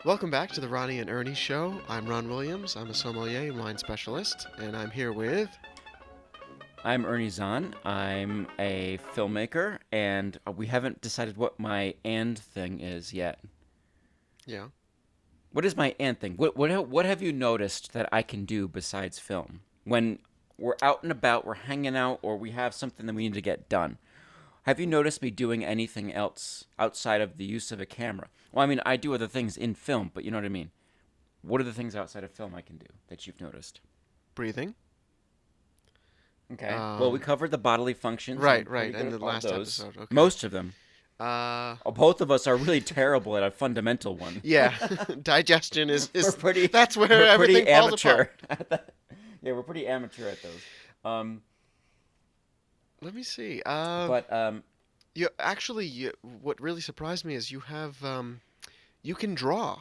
Welcome back to the Ronny and Ernie show. I'm Ron Williams. I'm a sommelier and wine specialist, and I'm here with... I'm Ernie Zahn. I'm a filmmaker, and we haven't decided what my "and" thing is yet. Yeah. What is my "and" thing? What have you noticed that I can do besides film? When we're out and about, we're hanging out, or we have something that we need to get done. Have you noticed me doing anything else outside of the use of a camera? Well, I mean, I do other things in film, but you know what I mean. What are the things outside of film I can do that you've noticed? Breathing. Okay. Well, we covered the bodily functions. Right, I'm pretty right, in good the at all last those. episode. Okay. Most of them. Uh, Both of us are really terrible at a fundamental one. yeah. Digestion is We're pretty. that's where We're everything pretty falls amateur. apart. Yeah, we're pretty amateur at those. Let me see. But what really surprised me is you have you can draw.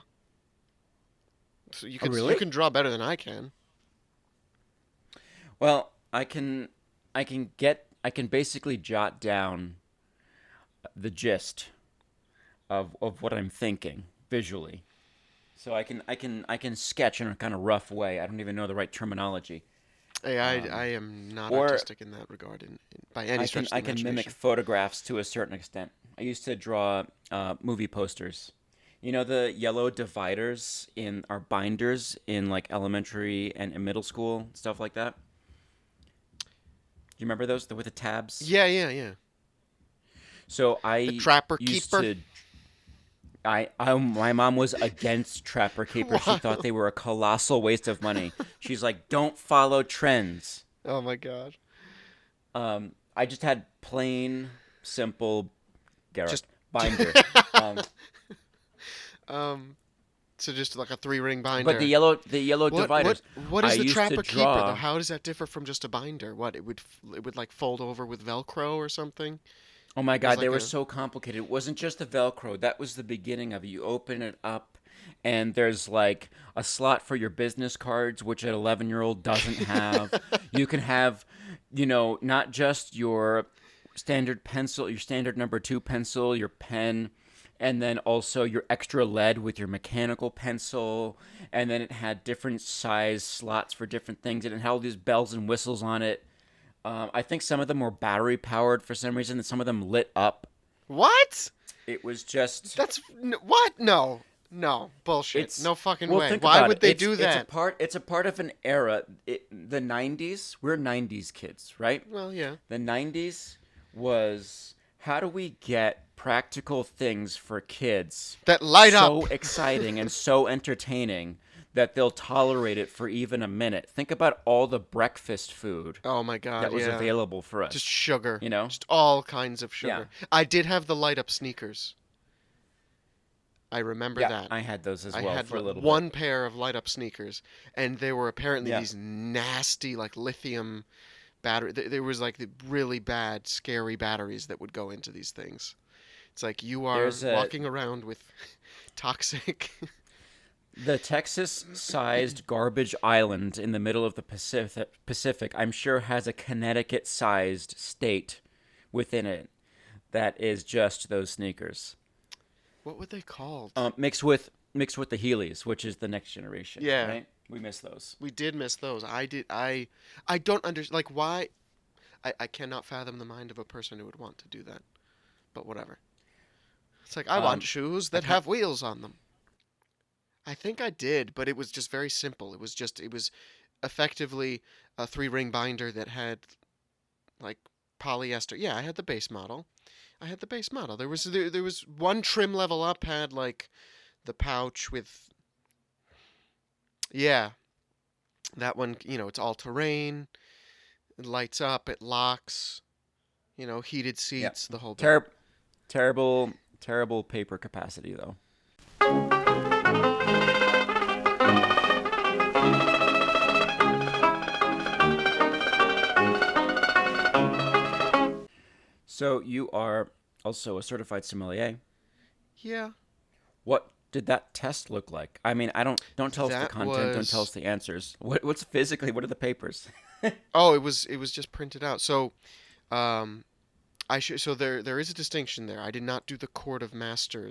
So you Oh, can really? you can draw better than I can. well, I can basically jot down the gist of what I'm thinking visually. So I can sketch in a kind of rough way. I don't even know the right terminology. Hey, I am not or artistic in that regard, by any stretch of the I can mimic imagination. photographs to a certain extent. I used to draw movie posters. You know the yellow dividers in our binders in like elementary and in middle school, stuff like that. Do you remember those with the tabs? Yeah, yeah, yeah. So The I Trapper used Keeper. to. My mom was against Trapper Keeper. She thought they were a colossal waste of money. She's like, don't follow trends. Oh my god. I just had plain, simple, Garrett Just binder. Um, so just like a 3-ring binder. but the yellow What dividers. what is I the used Trapper to Keeper though? draw. How does that differ from just a binder? What it would like fold over with Velcro or something? Oh my There's God, they like were a so complicated. It wasn't just the Velcro. That was the beginning of it. You open it up, and there's like a slot for your business cards, which an 11-year-old doesn't have. You can have, not just your standard pencil, your standard number 2 pencil, your pen, and then also your extra lead with your mechanical pencil. And then it had different size slots for different things, and it had all these bells and whistles on it. I think some of them were battery powered for some reason, and some of them lit up. What? It was just. What? No. No. Bullshit. It's No fucking well, way. think Why about would it. they It's do it's a that? part. It's a part of an era. The '90s. We're '90s kids, right? Well, yeah. The '90s was how do we get practical things for kids That light so up. exciting and so entertaining that they'll tolerate it for even a minute. Think about all the breakfast food Oh my god, that was yeah. available for us. Just sugar. You know? Just all kinds of Yeah. sugar. I did have the light up sneakers. I remember Yeah, that. I had those as I well had for a little one bit. pair of light up sneakers, and they were apparently Yeah. these nasty, like lithium battery. There was like the really bad, scary batteries that would go into these things. It's like you are There's a walking around with toxic. The Texas-sized garbage island in the middle of the Pacific, I'm sure has a Connecticut-sized state within it that is just those sneakers. What were they called? Mixed with the Heelys, which is the next generation, Yeah, right? We miss those. we did miss those. I did. I don't understand. Like why? I cannot fathom the mind of a person who would want to do that. But whatever. It's like I want Um, shoes I that ca- have wheels on them. I think I did, but it was just very simple. It was effectively a 3-ring binder that had like polyester. Yeah, I had the base model. I had the base model. There was one trim level up had like the pouch with yeah, that one, it's all terrain. It lights up, it locks, heated yeah. seats, the whole bit. Ter- terrible paper capacity though. So you are also a certified sommelier. Yeah, What did that test look like? I mean, I don't tell us the that content, don't tell us was the answers. What are the papers? Oh, it was just printed out. So um, I should. So there is a distinction there. I did not do the Court of Master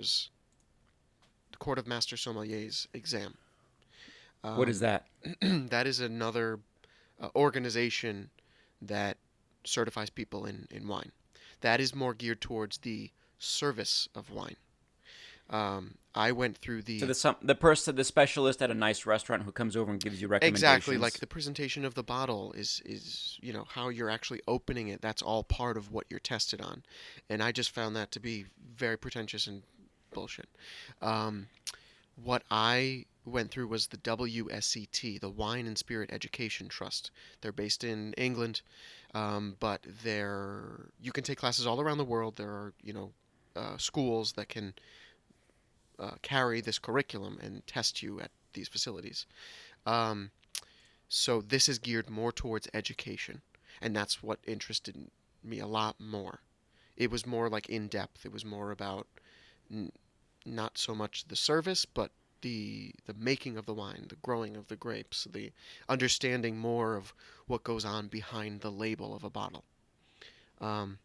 Sommeliers exam. What is Um, that? that is another organization that certifies people in wine. That is more geared towards the service of wine. I went through So the the specialist at a nice restaurant who comes over and gives you exactly like recommendations. the presentation of the bottle is how you're actually opening it. That's all part of what you're tested on, and I just found that to be very pretentious and bullshit. Um, what I went through was the WSET, the Wine and Spirit Education Trust. They're based in England, but you can take classes all around the world. There are schools that can carry this curriculum and test you at these facilities. Um, so this is geared more towards education, and that's what interested me a lot more. It was more like in depth. It was more about n- not so much the service, but the making of the wine, the growing of the grapes, the understanding more of what goes on behind the label of a bottle. Um,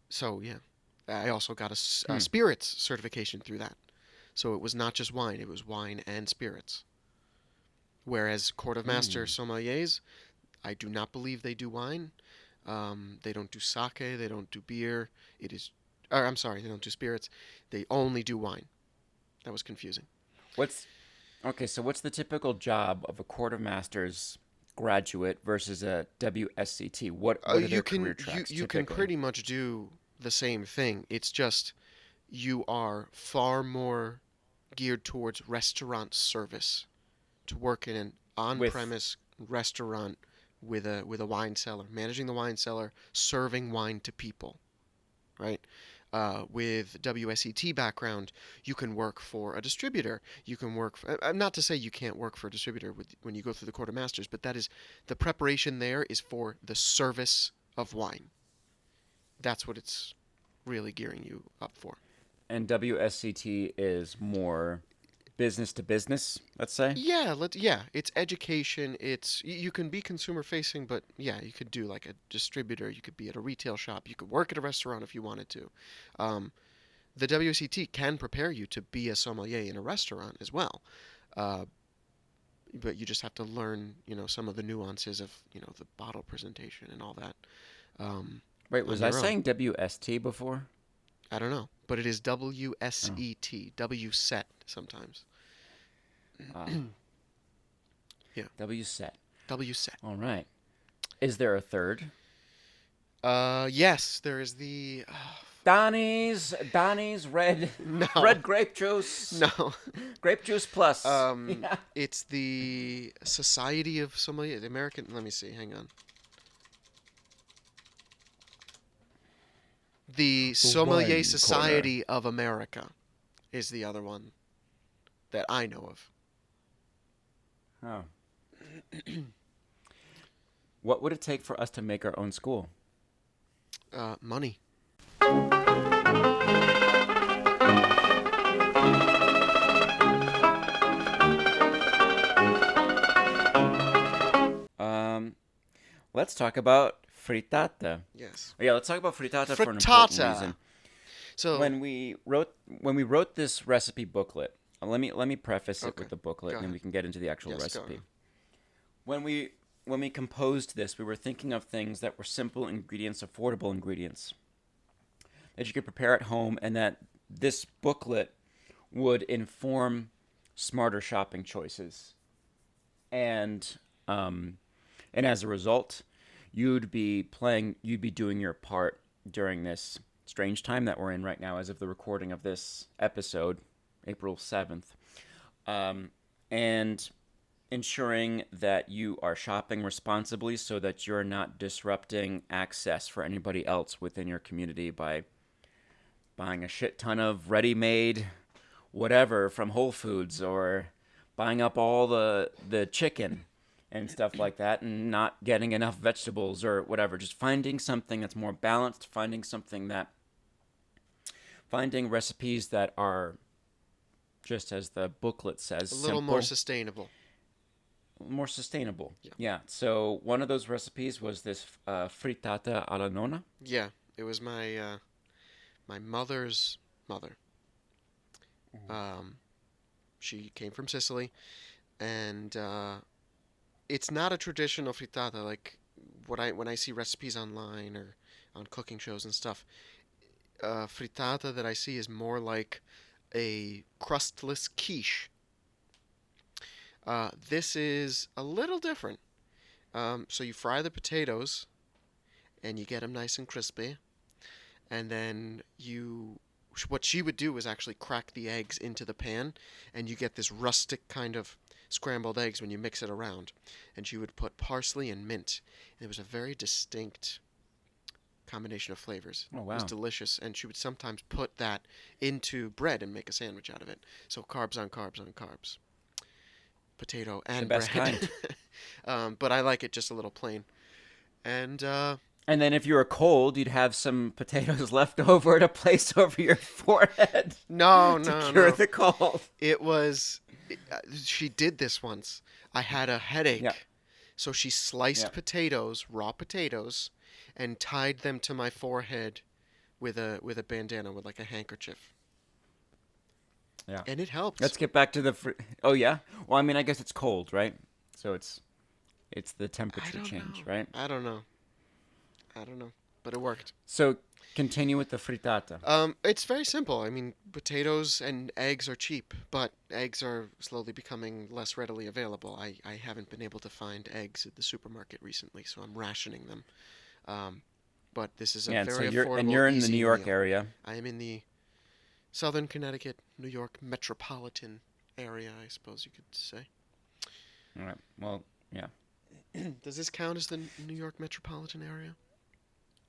so yeah, I also got a Hmm. spirits certification through that. So it was not just wine; it was wine and spirits. Whereas Court of Master Hmm. Sommeliers, I do not believe they do wine. They don't do sake. They don't do beer. It is, or I'm sorry, they don't do spirits. They only do wine. That was confusing. What's Okay, so what's the typical job of a Court of Masters graduate versus a WSCT? What are You their can career you tracks you can typically? pretty much do the same thing. It's just you are far more geared towards restaurant service to work in an With on-premise restaurant with a wine cellar, managing the wine cellar, serving wine to people, right? With WSET background, you can work for a distributor. You can work for, not to say you can't work for a distributor when you go through the Court of Masters, but that is the preparation there is for the service of wine. That's what it's really gearing you up for. and WSCT is more business to business, let's say. Yeah, it's education. You can be consumer facing, but yeah, you could do like a distributor. You could be at a retail shop. You could work at a restaurant if you wanted to. Um, the WCT can prepare you to be a sommelier in a restaurant as well. Uh, but you just have to learn, some of the nuances of, the bottle presentation and all that um, Wait, on was I your own. saying WST before? I don't know, but it is Oh, WSET, WSET sometimes. ah, Yeah, WSET. WSET. All right. Is there a third? Yes, there is the. Donnie's red No, red grape juice. no. Grape juice plus. Um, Yeah. it's the Society of Sommelier, the American. Let me see. Hang on. The The Sommelier wine corner. Society of America is the other one that I know of. Oh. What would it take for us to make our own school? Money. Um, let's talk about frittata. Yes. Yeah, let's talk about frittata for an important Frittata. reason. So, When we wrote this recipe booklet, let me preface it okay, with the booklet, go and then ahead. we can get into the actual Yes, go recipe. ahead. When we composed this, we were thinking of things that were simple ingredients, affordable ingredients that you could prepare at home, and that this booklet would inform smarter shopping choices. And um, and as a result, you'd be doing your part during this strange time that we're in right now, as of the recording of this episode, April 7th, and ensuring that you are shopping responsibly so that you're not disrupting access for anybody else within your community by buying a shit ton of ready-made whatever from Whole Foods, or buying up all the chicken and stuff like that, and not getting enough vegetables or whatever. Just finding something that's more balanced, finding recipes that are, just as the booklet says, A little more simple, sustainable. more sustainable. Yeah. Yeah. So one of those recipes was this frittata alla nonna. Yeah, it was my mother's mother. Um, she came from Sicily, and it's not a traditional frittata like what I when I see recipes online or on cooking shows and stuff. Frittata that I see is more like a crustless quiche. This is a little different. So you fry the potatoes and you get them nice and crispy, and then you what she would do is actually crack the eggs into the pan, and you get this rustic kind of scrambled eggs when you mix it around. And she would put parsley and mint. And it was a very distinct combination of flavors. Oh It was wow, delicious, and she would sometimes put that into bread and make a sandwich out of it. So carbs on carbs on carbs, potato the and best bread. kind. But I like it just a little plain. And And then if you were cold, you'd have some potatoes left over to place over your forehead no, to no, cure no. the cold. It was. She did this once. I had a Yeah, headache, so she yeah, sliced potatoes, raw potatoes, and tied them to my forehead with a bandana with like a handkerchief, yeah. and it helped. Let's get back to the. Oh yeah. Well, I mean, I guess it's cold, right? So it's the I temperature don't change, know. right? I don't know. I don't know, but it worked. So continue with the frittata. It's very simple. I mean, potatoes and eggs are cheap, but eggs are slowly becoming less readily available. I haven't been able to find eggs at the supermarket recently, so I'm rationing them. Um, but this is a Yeah, and so very you're affordable, in the New easy York meal. area. I am in the Southern Connecticut, New York metropolitan area, I suppose you could say. All right. Well, yeah. Does this count as the New York metropolitan area?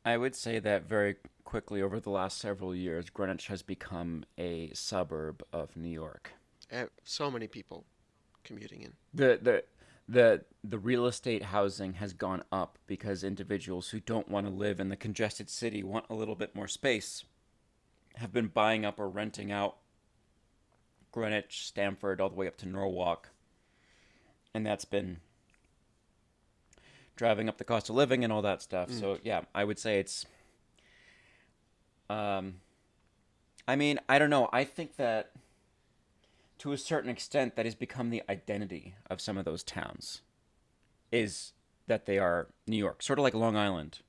I would say that very quickly over the last several years, Greenwich has become a suburb of New York. So many people commuting in. The the the real estate housing has gone up because individuals who don't want to live in the congested city want a little bit more space have been buying up or renting out Greenwich, Stamford, all the way up to Norwalk, and that's been driving up the cost of living and all that stuff. Mm. So yeah, I would say it's. Um, I mean, I don't know. I think that to a certain extent, that has become the identity of some of those towns. Is that they are New York, sort of like Long Island.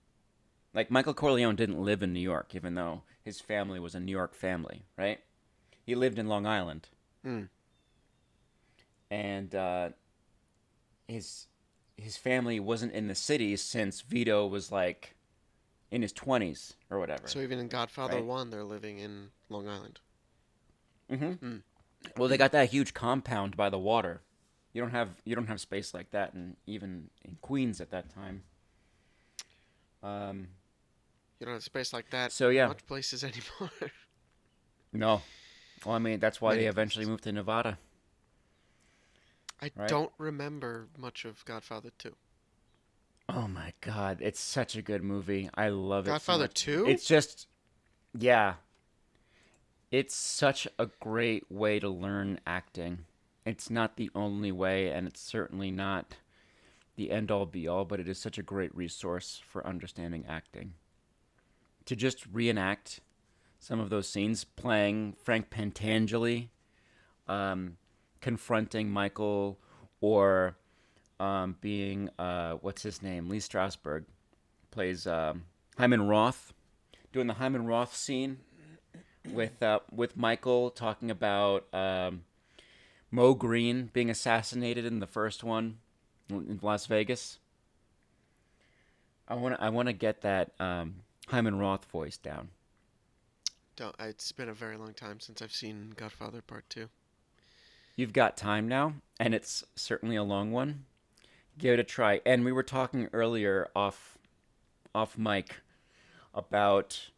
Like Michael Corleone didn't live in New York, even though his family was a New York family, right? He lived in Long Island, Mm. and his his family wasn't in the city since Vito was like in his 20s or whatever, So even in Godfather right? 1, they're living in Long Island. Mm-hmm. Mm. Well, they got that huge compound by the water. You don't have space like that, and even in Queens at that time. Um, You don't have space like that so in yeah, much places anymore. no. Well, I mean that's why Many they eventually places. moved to Nevada, I right? don't remember much of Godfather 2. Oh my God, it's such a good movie. I love it so Godfather much. 2? It's just, yeah, it's such a great way to learn acting. It's not the only way, and it's certainly not the end all be all, but it is such a great resource for understanding acting. To just reenact some of those scenes, playing Frank Pentangeli, um, confronting Michael, or being, what's his name? Lee Strasberg plays Hyman Roth, doing the Hyman Roth scene with Michael talking about Mo Green being assassinated in the first one in Las Vegas. I want to get that Hyman Roth voice down. Don't, it's been a very long time since I've seen Godfather Part 2. You've got time now, and it's certainly a long one. Give it a try. And we were talking earlier off mic about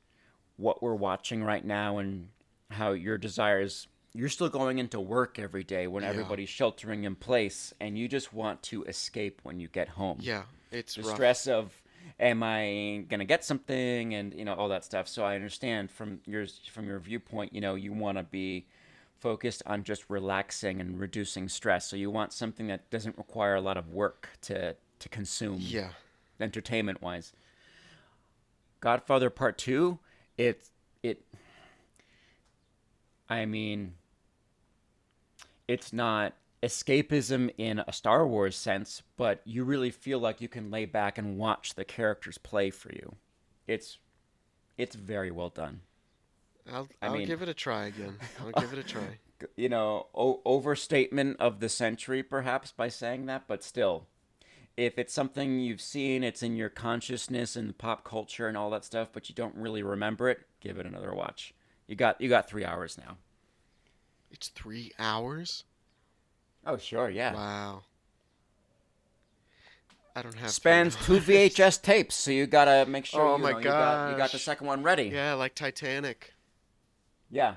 what we're watching right now and how your desires you're still going into work every day when Yeah. everybody's sheltering in place and you just want to escape when you get home. Yeah, it's The rough. stress of am I going to get something and all that stuff. So I understand from your viewpoint, you want to be focused on just relaxing and reducing stress. So you want something that doesn't require a lot of work to consume Yeah. entertainment wise. Godfather Part 2, it I mean, it's not escapism in a Star Wars sense, but you really feel like you can lay back and watch the characters play for you. It's it's very well done. I'll I I'll mean, give it a try again. I'll give it a try. overstatement of the century perhaps by saying that, but still, if it's something you've seen, it's in your consciousness and pop culture and all that stuff, but you don't really remember it, give it another watch. You got 3 hours now. It's 3 hours? Oh sure, yeah. Wow. I don't have three Spans two hours. VHS tapes, so you gotta make sure Oh you my know you got the gosh. second one ready. Yeah, like Titanic. Yeah.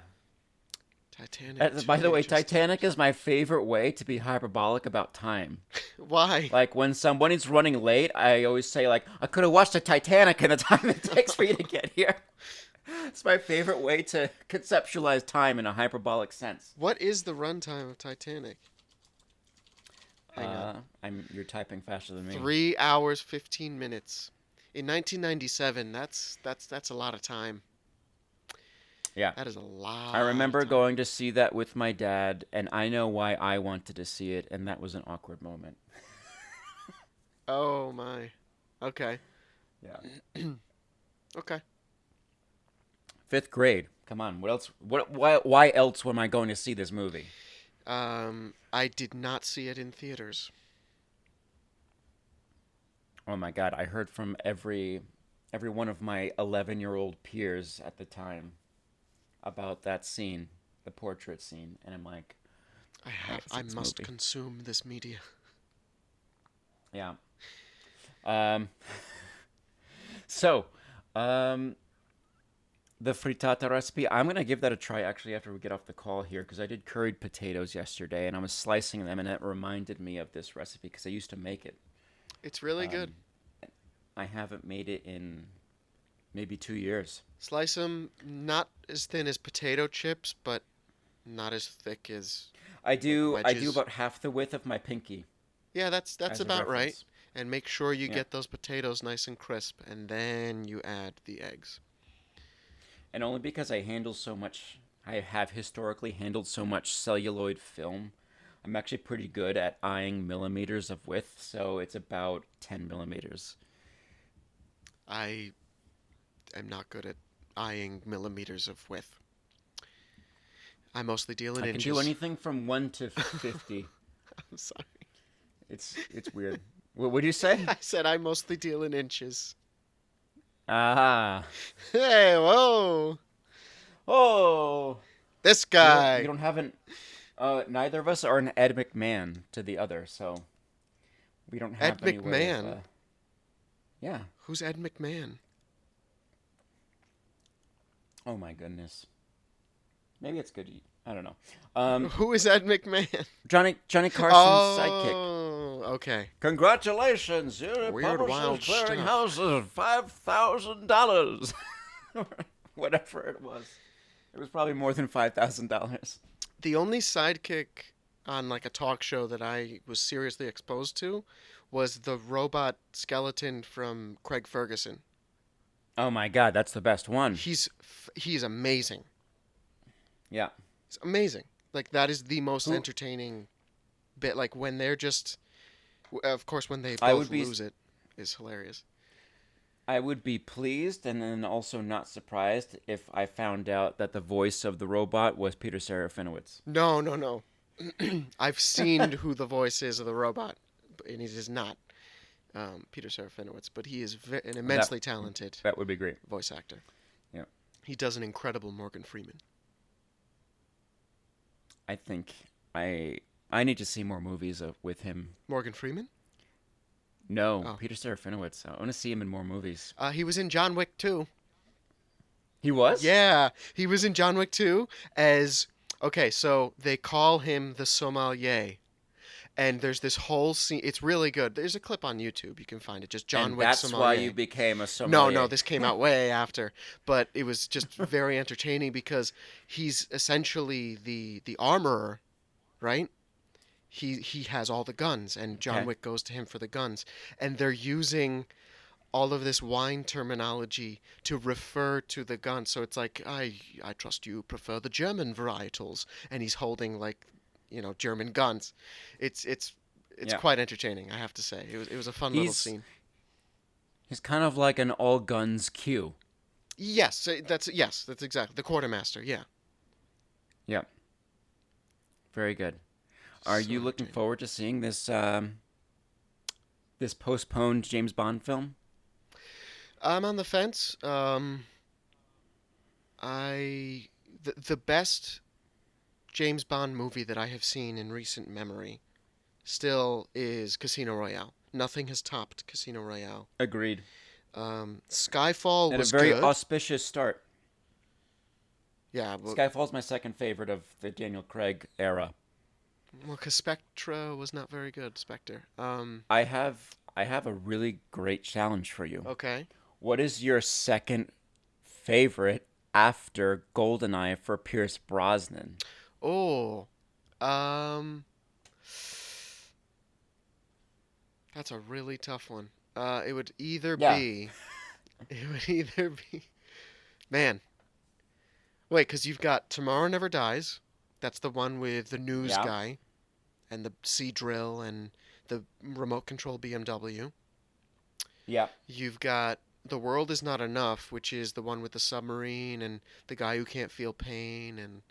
Titanic, By two the way, VHS Titanic tapes. is my favorite way to be hyperbolic about time. Why? Like when somebody's running late, I always say like I could have watched the Titanic in the time it takes for you to get here. It's my favorite way to conceptualize time in a hyperbolic sense. What is the runtime of Titanic? Hang on. I'm you're typing faster than me. 3 hours, 15 minutes. In 1997, that's a lot of time. Yeah. That is a I lot of remember time. going to see that with my dad, and I know why I wanted to see it, and that was an awkward moment. Oh my. Okay. Yeah. Okay. Fifth grade. Come on. What else? Why else am I going to see this movie? I did not see it in theaters. Oh my God! I heard from every one of my 11-year-old peers at the time about that scene, the portrait scene, and I'm like, I gotta see I this must movie. consume this media. Yeah. Um. So, um, the frittata recipe. I'm gonna give that a try actually after we get off the call here because I did curried potatoes yesterday and I was slicing them and it reminded me of this recipe because I used to make it. It's really good. Um, I haven't made it in maybe 2 years. Slice them not as thin as potato chips, but not as thick as like I do wedges. about half the width of my pinky Yeah, that's as a about right. reference. And make sure you Yeah. get those potatoes nice and crisp, and then you add the eggs. And only because I have historically handled so much celluloid film. I'm actually pretty good at eyeing millimeters of width, so it's about 10 millimeters. I am not good at eyeing millimeters of width. I mostly deal in I can do inches. anything from 1 to 50. I'm sorry. It's weird. What would you say? I said I mostly deal in inches. Ah. Hey, whoa! Oh. This You guy. don't have an neither of us are an Ed McMahon to the other, so we don't Ed have any way of McMahon. yeah. Who's Ed McMahon? Oh my goodness. Maybe it's good to eat. I don't know. Um, Who is Ed McMahon? Johnny Carson's sidekick. Oh, okay. Congratulations, you're Weird, Publishers wild stuff. Clearinghouse is $5,000. Whatever it was. It was probably more than $5,000. The only sidekick on like a talk show that I was seriously exposed to was the robot skeleton from Craig Ferguson. Oh my God, that's the best one. He's amazing. Yeah. It's amazing. Like that is the most Who entertaining bit. Like when they're just, of course, when they I both would be lose it is hilarious. I would be pleased and then also not surprised if I found out that the voice of the robot was Peter Serafinowicz. No, no, no. I've seen who the voice is of the robot, and it is not Peter Serafinowicz, but he is an That immensely talented that would be great. voice actor. Yeah. He does an incredible Morgan Freeman. I think I need to see more movies with him. Morgan Freeman? No, Oh. Peter Serafinowicz. I want to see him in more movies. He was in John Wick 2. He was? Yeah, he was in John Wick 2 as. Okay, so they call him the sommelier. And there's this whole scene. It's really good. There's a clip on YouTube. You can find it. Just John And Wick that's why you sommelier. became a No, no, sommelier. this came out way after, but it was just very entertaining because he's essentially the armorer, right? He has all the guns, and John Okay. Wick goes to him for the guns, and they're using all of this wine terminology to refer to the gun. So it's like I trust you prefer the German varietals, and he's holding like German guns. It's Yeah. quite entertaining, I have to say. It was a fun little He's scene. he's kind of like an all guns Q. Yes, that's exactly the quartermaster. Yeah, Yeah. Very good. Are so you looking entertaining. forward to seeing this postponed James Bond film? I'm on the fence. I the best James Bond movie that I have seen in recent memory still is Casino Royale. Nothing has topped Casino Royale. Agreed. Skyfall Had a was very good. auspicious start. Yeah, but Skyfall's my second favorite of the Daniel Craig era. well, 'cause Spectra was not very good. Spectre. I have a really great challenge for you. Okay. What is your second favorite after GoldenEye for Pierce Brosnan? Oh, um, that's a really tough one. It would either Yeah. be, it would either be, man. Wait, 'cause you've got Tomorrow Never Dies. That's the one with the news Yeah. guy and the sea drill and the remote control BMW. Yeah. You've got The World Is Not Enough, which is the one with the submarine and the guy who can't feel pain. And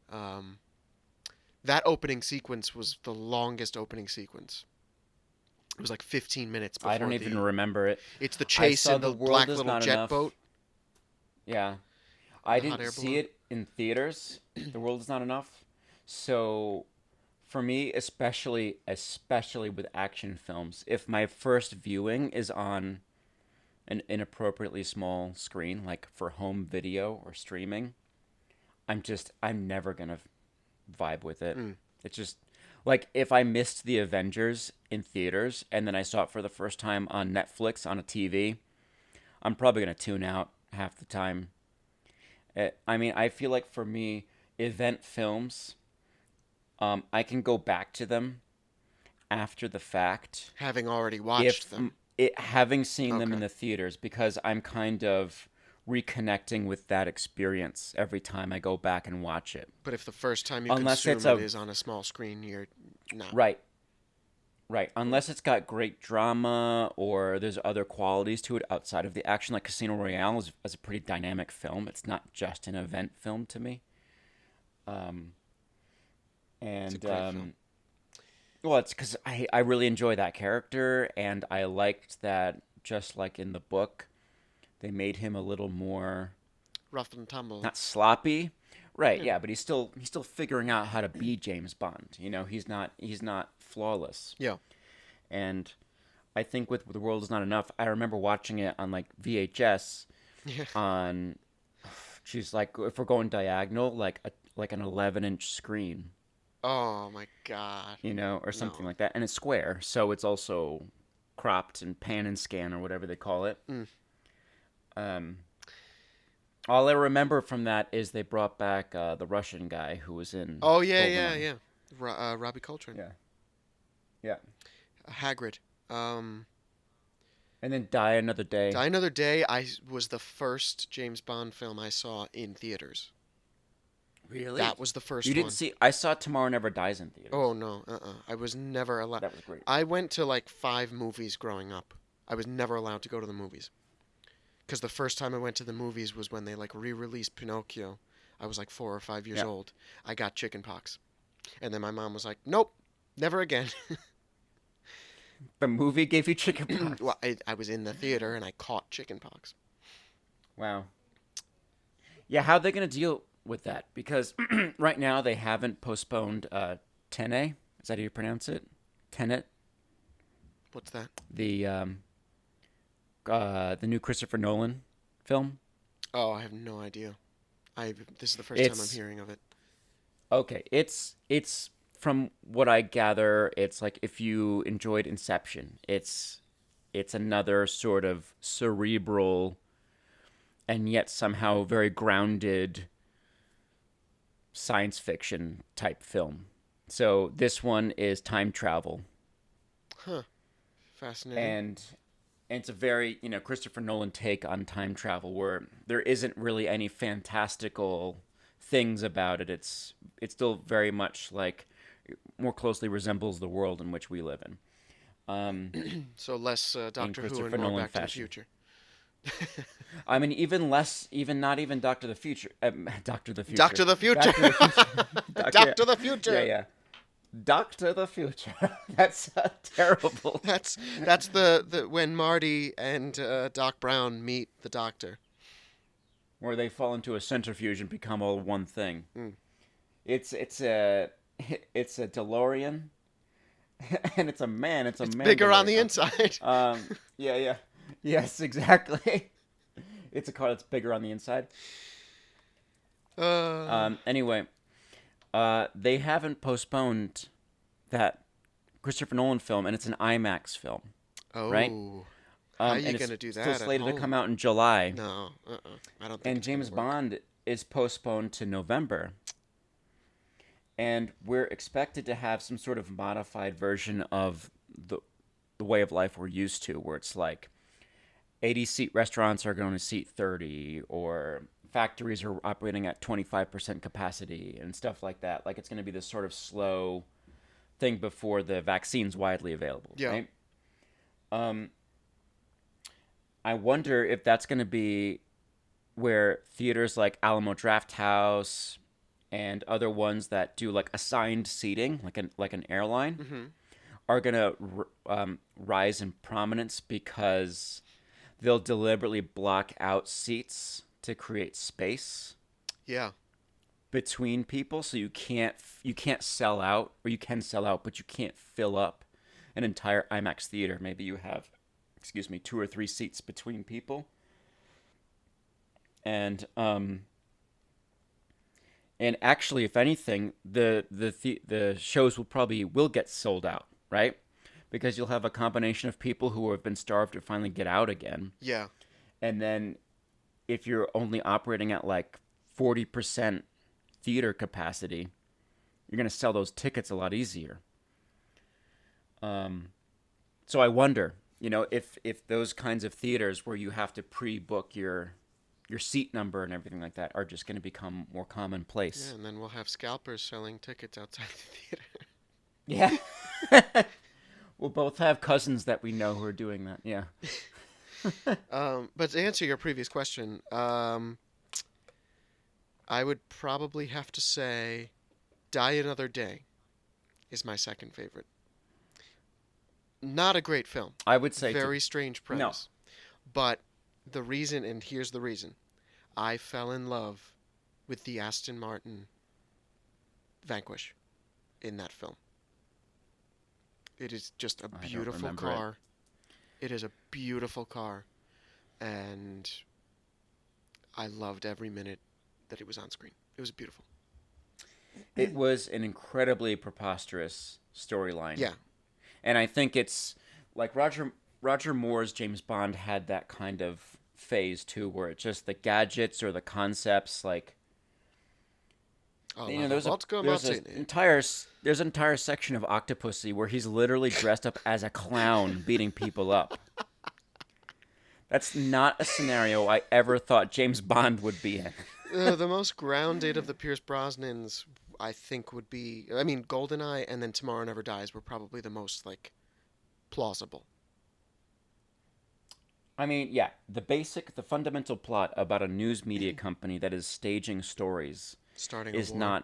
um, that opening sequence was the longest opening sequence. It was like 15 minutes I don't before even the. remember it. It's the I chase saw in The the World black Is little Not jet Enough. boat, Yeah. I the hot didn't air see balloon. it in theaters. The World Is Not Enough. So for me, especially with action films, if my first viewing is on an inappropriately small screen, like for home video or streaming, I'm never gonna vibe with it. Mm. It's just like if I missed the Avengers in theaters and then I saw it for the first time on Netflix on a TV, I'm probably gonna tune out half the time. I mean, I feel like for me, event films, I can go back to them after the fact Having already watched if them. it having seen them in Okay. the theaters because I'm kind of reconnecting with that experience every time I go back and watch it. But if the first time you Unless it's consume it a is on a small screen, you're not. right, right. Unless it's got great drama or there's other qualities to it outside of the action, like Casino Royale is a pretty dynamic film. It's not just an event film to me. Um, It's a and great film. well, it's because I really enjoy that character, and I liked that just like in the book, they made him a little more Rough and tumble. not sloppy. Right, Yeah. yeah, but he's still figuring out how to be James Bond. He's not flawless. Yeah. And I think with The World Is Not Enough, I remember watching it on like VHS Yeah. on she's like if we're going diagonal, like an 11-inch screen, Oh my God. or something No. like that. And it's square, so it's also cropped and pan and scan or whatever they call it. Mm. Um all I remember from that is they brought back the Russian guy who was in Oh yeah, yeah, GoldenEye. yeah. Robbie Coltrane. Yeah. Yeah. Hagrid. Um, And then Die Another Day. Die Another Day. I was the first James Bond film I saw in theaters. Really? That was the You first didn't one. see I saw Tomorrow Never Dies in Oh theaters. no. I was never allowed. That was great. I went to like 5 movies growing up. I was never allowed to go to the movies because the first time I went to the movies was when they like re-released Pinocchio. I was like 4 or 5 years Yeah. old. I got chicken pox, and then my mom was like, "Nope, never again." The movie gave you chicken Well, pox. I was in the theater and I caught chicken pox. Wow. Yeah, how are they going to deal with that? Because right now they haven't postponed Tenet. Is that how you pronounce it? Tenet, What's that? the new Christopher Nolan film. Oh, I have no idea. This is the first time I'm It's hearing of it. okay. It's from what I gather, it's like if you enjoyed Inception, it's another sort of cerebral and yet somehow very grounded science fiction type film. So this one is time travel, Huh. Fascinating. and it's a very Christopher Nolan take on time travel where there isn't really any fantastical things about it. It's still very much like more closely resembles the world in which we live in. So less In Doctor Who and Christopher more Nolan Back to the fashion. Future. I mean, even less, even not even Doctor the Future, Doctor the Future, Doctor the Future. Back to the Future, Doctor, Doctor the yeah, Future. yeah, Doctor the Future. That's terrible. That's the when Marty and Doc Brown meet the Doctor. Where they fall into a centrifuge and become all one thing. Mm. It's a it's a DeLorean, and it's a man. It's a It's man bigger on the DeLorean. inside. Yeah, yeah, yes, exactly. It's a car that's bigger on the inside. Uh, Anyway, they haven't postponed that Christopher Nolan film, and it's an IMAX film, right? oh, how are you And it's gonna do still that at slated to home? come out in July. No, I don't think And it's gonna James work. Bond is postponed to November. And we're expected to have some sort of modified version of the way of life we're used to, where it's like 80 seat restaurants are going to seat 30, or factories are operating at 25% capacity and stuff like that. Like it's going to be this sort of slow thing before the vaccine's widely available, Yeah, right? Um, I wonder if that's going to be where theaters like Alamo Drafthouse and other ones that do like assigned seating, like an airline, hmm, are gonna rise in prominence because they'll deliberately block out seats to create space yeah, between people, so you can't sell out, or you can sell out, but you can't fill up an entire IMAX theater. Maybe you have, excuse me, two or three seats between people, and and actually, if anything, the shows will get sold out, right? Because you'll have a combination of people who have been starved to finally get out again, yeah. and then if you're only operating at like 40% theater capacity, you're gonna sell those tickets a lot easier. Um, so I wonder, if those kinds of theaters where you have to pre-book your seat number and everything like that are just going to become more Yeah, commonplace. and then we'll have scalpers selling tickets outside the theater. Yeah. We'll both have cousins that we know who are doing that. Yeah. But to answer your previous question, I would probably have to say Die Another Day is my second favorite. Not a great film. I would say to Very strange no. premise. But the reason, and here's the reason, I fell in love with the Aston Martin Vanquish in that film. It is just a I don't beautiful remember it. car. It is a beautiful car. And I loved every minute that it was on screen. It was beautiful. It was an incredibly preposterous storyline. Yeah, And I think it's like Roger Moore's James Bond had that kind of phase too, where it's just the gadgets or the concepts, like I'll have a there's a vodka there's a martini. entire there's an entire section of Octopussy where he's literally dressed up as a clown beating people up. That's not a scenario I ever thought James Bond would be in. The most grounded of the Pierce Brosnans, I think, would be. I mean, Goldeneye and then Tomorrow Never Dies were probably the most, like, plausible. I mean, yeah, the fundamental plot about a news media company that is staging stories Starting a is war.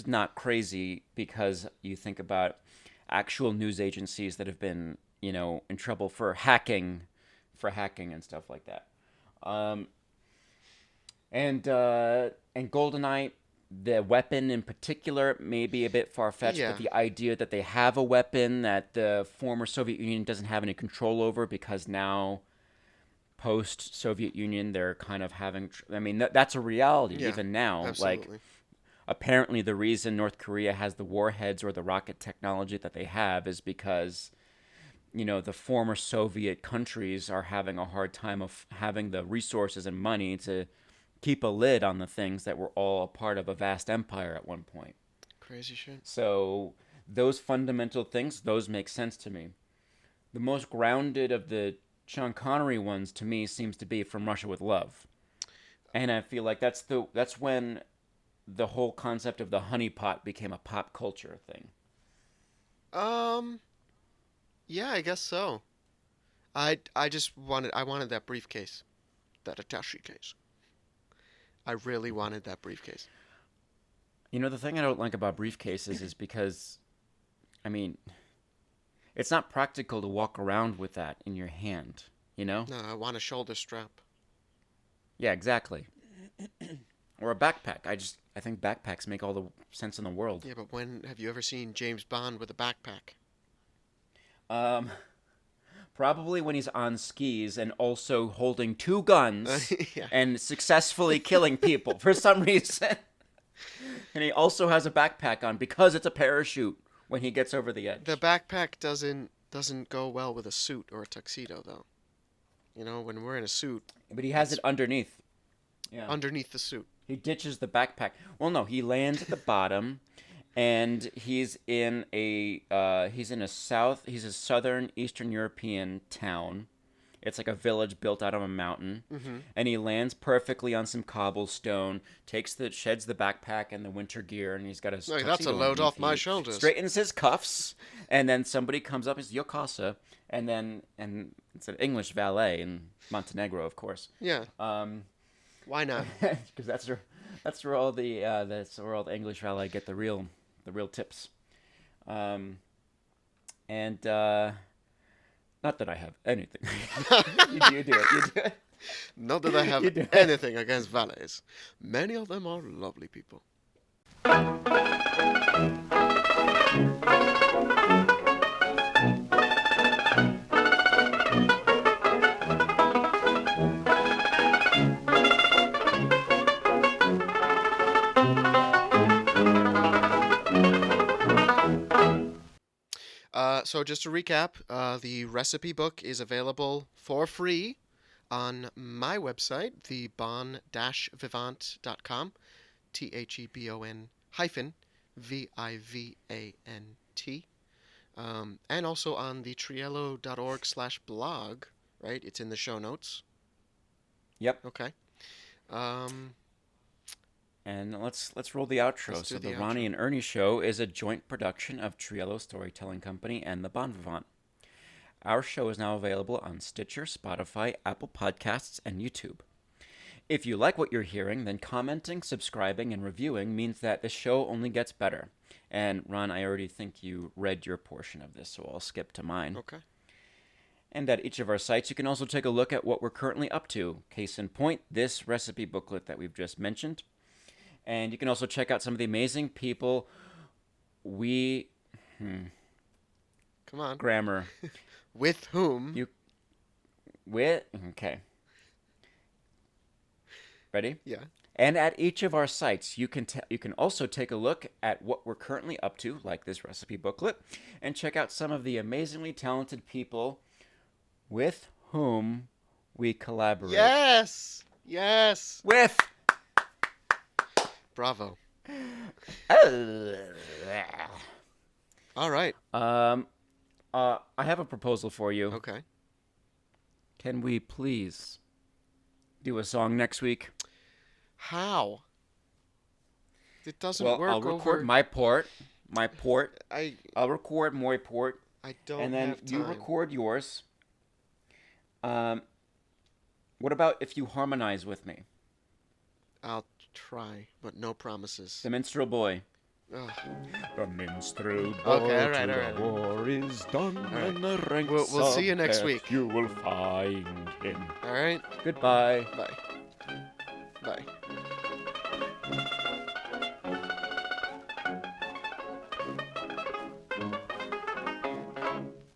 not crazy, because you think about actual news agencies that have been, in trouble for hacking and stuff like that. Um, and GoldenEye, the weapon in particular may be a bit far fetched, Yeah, but the idea that they have a weapon that the former Soviet Union doesn't have any control over, because now post Soviet Union they're kind of having. I mean, that's a reality yeah, even now. Like absolutely. apparently the reason North Korea has the warheads or the rocket technology that they have is because, the former Soviet countries are having a hard time of having the resources and money to keep a lid on the things that were all a part of a vast empire at one point. Crazy shit. So those fundamental things, those make sense to me. The most grounded of the Sean Connery ones to me seems to be From Russia with Love. And I feel like that's when the whole concept of the honeypot became a pop culture thing. Um, yeah, I guess so. I wanted that briefcase, that attaché case. I really wanted that briefcase. The thing I don't like about briefcases is because, I mean, it's not practical to walk around with that in your hand, you know? No, I want a shoulder strap. Yeah, exactly. Or a backpack. I think backpacks make all the sense in the world. Yeah, but when have you ever seen James Bond with a backpack? Um, Probably when he's on skis and also holding two guns Yeah. and successfully killing people for some reason. And he also has a backpack on because it's a parachute when he gets over the The edge. backpack doesn't go well with a suit or a tuxedo though. When we're in a suit, But he has it's it underneath. Yeah. underneath the suit. He ditches the backpack. Well, no, he lands at the bottom, and he's a southern Eastern European town. It's like a village built out of a mountain, Mm-hmm. and he lands perfectly on some cobblestone. Sheds the backpack and the winter gear, and he's got his Like, that's a tuxedo load underneath. off my He shoulders. straightens his cuffs, and then somebody comes up, it's Your Casa, and it's an English valet in Montenegro, of course. Yeah. Um, Why not? because that's where all the English valet get the real tips. And not that I have anything. you do it. You do it. Not that I have You do it. anything against valets. Many of them are lovely people. So just to recap, the recipe book is available for free on my website, thebon-vivant.com, THEBON hyphen VIVANT, and also on the triello.org/blog, right? It's in the show notes. Yep. Okay. Um, And let's roll the outro. Let's do So the the Ronnie outro. and Ernie Show is a joint production of Triello Storytelling Company and the Bon Vivant. Our show is now available on Stitcher, Spotify, Apple Podcasts, and YouTube. If you like what you're hearing, then commenting, subscribing, and reviewing means that the show only gets better. And Ron, I already think you read your portion of this, so I'll skip to mine. okay. And at each of our sites, you can also take a look at what we're currently up to. Case in point, this recipe booklet that we've just mentioned. And you can also check out some of the amazing people Come on. grammar. With whom? Okay. Ready? Yeah. And at each of our sites, you can also take a look at what we're currently up to, like this recipe booklet, and check out some of the amazingly talented people with whom we collaborate. Yes. Yes. With. Bravo. Uh, All right. I have a proposal for you. Okay. Can we please do a song next week? How? It doesn't Well, work I'll record over. my port. I I'll record my port, I don't and then have you time. record yours. What about if you harmonize with me? I'll try, but no promises. The Minstrel Boy. Ugh. The minstrel boy Okay, all right, to all the right. war is done, All right. and the ranks We'll see you of next death week. You will find him. All right. Goodbye. Bye. Bye.